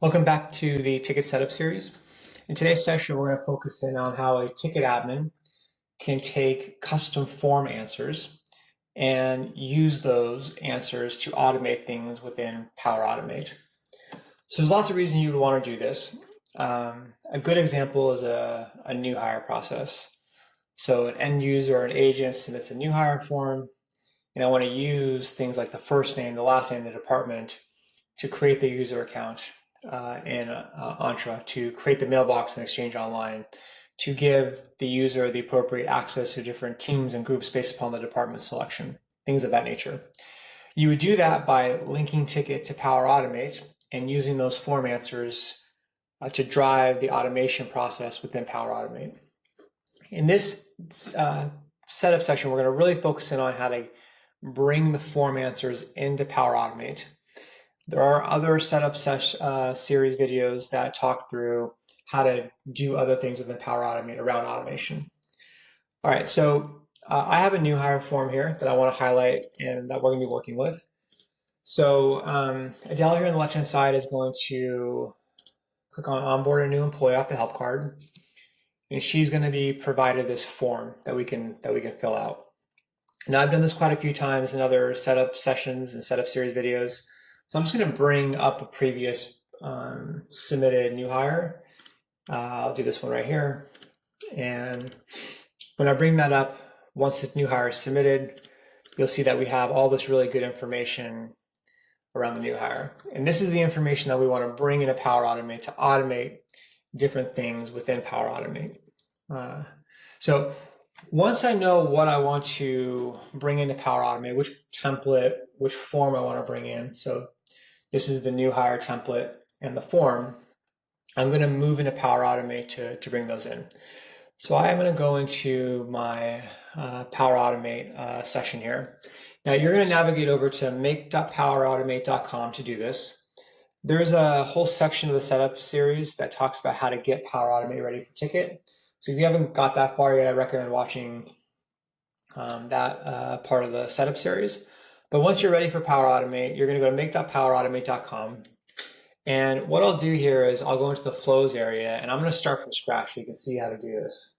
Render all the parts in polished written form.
Welcome back to the ticket setup series. In today's session, we're going to focus in on how a ticket admin can take custom form answers and use those answers to automate things within Power Automate. So there's lots of reasons you would want to do this. A good example is a new hire process. So an end user or an agent submits a new hire form, and I want to use things like the first name, the last name, the department to create the user account in Entra, to create the mailbox and exchange online, to give the user the appropriate access to different teams and groups based upon the department selection, things of that nature. You would do that by linking Tikit to Power Automate and using those form answers to drive the automation process within Power Automate. In this setup section, we're going to really focus in on how to bring the form answers into Power Automate. There are other setup series videos that talk through how to do other things within Power Automate around automation. All right, so I have a new hire form here that I want to highlight and that we're going to be working with. So Adele here on the left-hand side is going to click on onboard a new employee off the help card, and she's going to be provided this form that we can fill out. Now, I've done this quite a few times in other setup sessions and setup series videos. So I'm just going to bring up a previous submitted new hire. I'll do this one right here. And when I bring that up, once the new hire is submitted, you'll see that we have all this really good information around the new hire. And this is the information that we want to bring into Power Automate to automate different things within Power Automate. So once I know what I want to bring into Power Automate, which template, which form I want to bring in. So this is the new hire template and the form. I'm going to move into Power Automate to bring those in. So I am going to go into my Power Automate session here. Now you're going to navigate over to make.powerautomate.com to do this. There's a whole section of the setup series that talks about how to get Power Automate ready for Tikit. So if you haven't got that far yet, I recommend watching that part of the setup series. But once you're ready for Power Automate, you're going to go to make.powerautomate.com. And what I'll do here is I'll go into the flows area, and I'm going to start from scratch so you can see how to do this.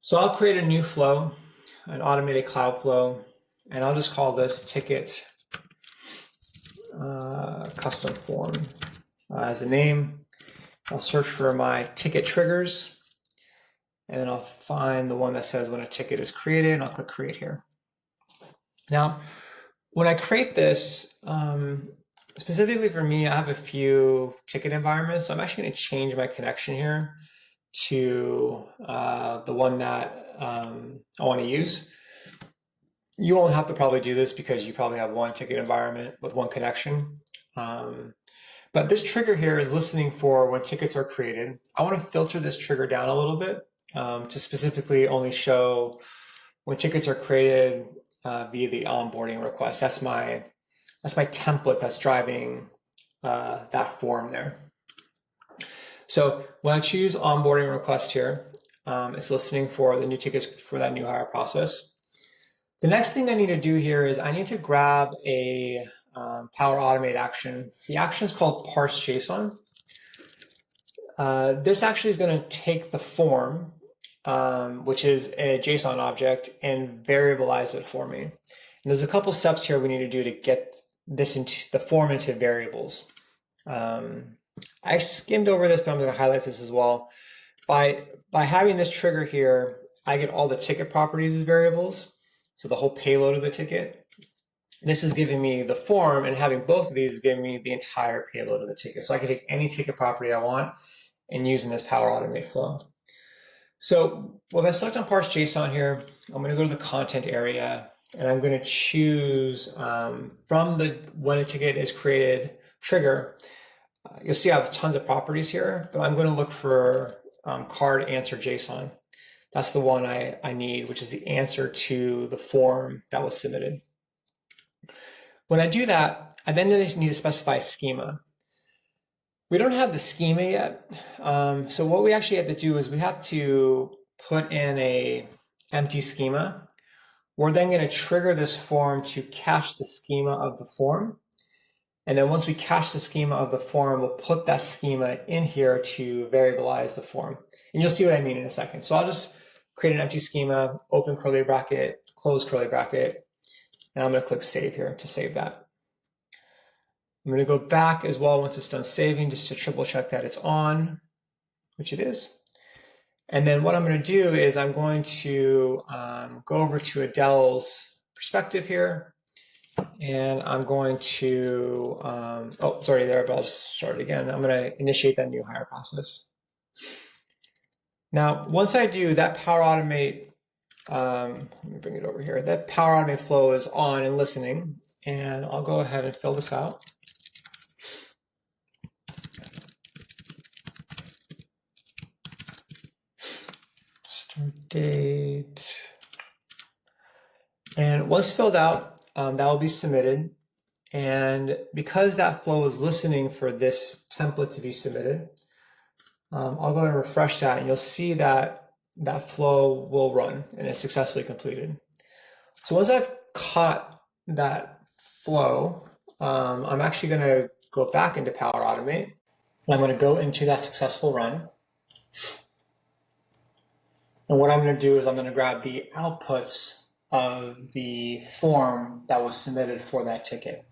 So I'll create a new flow, an automated cloud flow, and I'll just call this Tikit custom form as a name. I'll search for my ticket triggers, and then I'll find the one that says when a ticket is created, and I'll click create here. Now, when I create this, specifically for me, I have a few ticket environments. So I'm actually going to change my connection here to the one that I want to use. You won't have to probably do this because you probably have one ticket environment with one connection. But this trigger here is listening for when tickets are created. I want to filter this trigger down a little bit to specifically only show when tickets are created via the onboarding request. That's my template that's driving that form there. So when I choose onboarding request here, it's listening for the new tickets for that new hire process. The next thing I need to do here is I need to grab a Power Automate action. The action is called parse JSON. This actually is going to take the form, which is a JSON object, and variabilize it for me. And there's a couple steps here we need to do to get this into the form into variables. I skimmed over this, but I'm going to highlight this as well. By having this trigger here, I get all the ticket properties as variables. So the whole payload of the ticket. This is giving me the form, and having both of these is giving me the entire payload of the ticket. So I can take any ticket property I want and use in this Power Automate flow. So when I select on parse JSON here, I'm going to go to the content area, and I'm going to choose from the when a ticket is created trigger. You'll see I have tons of properties here, but I'm going to look for card answer JSON. That's the one I need, which is the answer to the form that was submitted. When I do that, I then need to specify a schema. We don't have the schema yet. So what we actually have to do is we have to put in a empty schema. We're then going to trigger this form to cache the schema of the form. And then once we cache the schema of the form, we'll put that schema in here to variabilize the form. And you'll see what I mean in a second. So I'll just create an empty schema, open curly bracket, close curly bracket, and I'm going to click save here to save that. I'm going to go back as well once it's done saving, just to triple check that it's on, which it is. And then what I'm going to do is I'm going to go over to Adele's perspective here. And I'm going to, oh, sorry there, but I'll start again. I'm going to initiate that new hire process. Now, once I do, that Power Automate, let me bring it over here. That Power Automate flow is on and listening. And I'll go ahead and fill this out. Start date. And once filled out, that will be submitted. And because that flow is listening for this template to be submitted, I'll go ahead and refresh that, and you'll see that that flow will run and it's successfully completed. So once I've caught that flow, I'm actually going to go back into Power Automate, and I'm going to go into that successful run. And what I'm going to do is I'm going to grab the outputs of the form that was submitted for that ticket.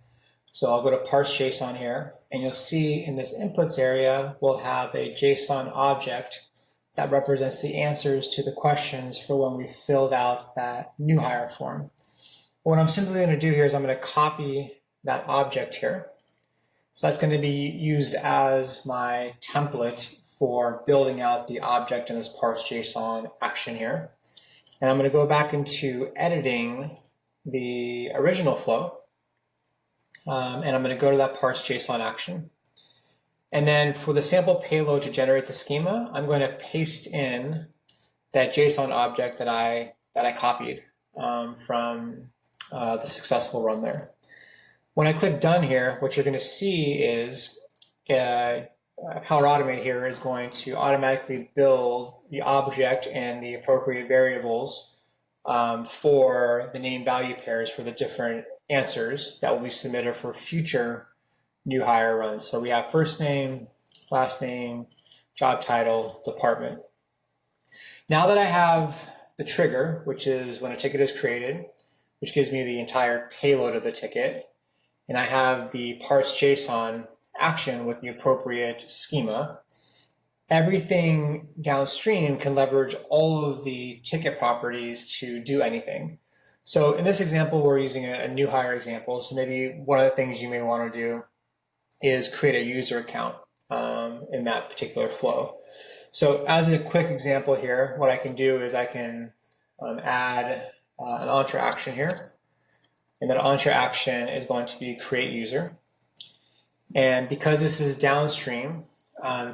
So I'll go to parse JSON here, and you'll see in this inputs area, we'll have a JSON object that represents the answers to the questions for when we filled out that new hire form. What I'm simply going to do here is I'm going to copy that object here. So that's going to be used as my template for building out the object in this parse JSON action here. And I'm going to go back into editing the original flow. And I'm going to go to that parse JSON action. And then for the sample payload to generate the schema, I'm going to paste in that JSON object that I copied from the successful run there. When I click done here, what you're going to see is Power Automate here is going to automatically build the object and the appropriate variables for the name value pairs for the different answers that will be submitted for future new hire runs. So we have first name, last name, job title, department. Now that I have the trigger, which is when a ticket is created, which gives me the entire payload of the ticket, and I have the parse JSON action with the appropriate schema, everything downstream can leverage all of the ticket properties to do anything. So in this example, we're using a new hire example. So maybe one of the things you may want to do is create a user account in that particular flow. So as a quick example here, what I can do is I can add an Entra action here. And that Entra action is going to be create user. And because this is downstream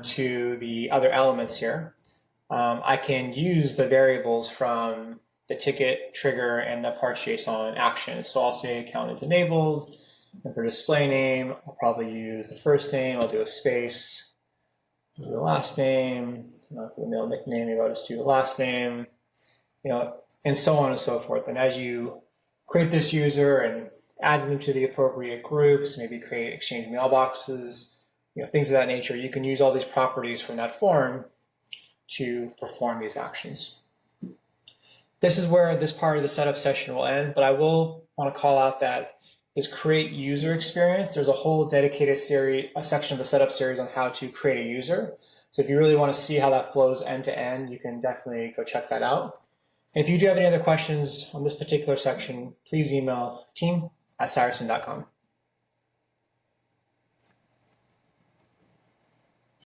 to the other elements here, I can use the variables from the ticket, trigger, and the parse JSON action. So I'll say account is enabled, and for display name, I'll probably use the first name, I'll do a space, do the last name, for the male nickname, maybe I'll just do the last name, and so on and so forth. And as you create this user and add them to the appropriate groups, maybe create exchange mailboxes, things of that nature, you can use all these properties from that form to perform these actions. This is where this part of the setup session will end, but I will want to call out that this create user experience, there's a whole dedicated section of the setup series on how to create a user. So if you really want to see how that flows end to end, you can definitely go check that out. And if you do have any other questions on this particular section, please email team@cyerson.com.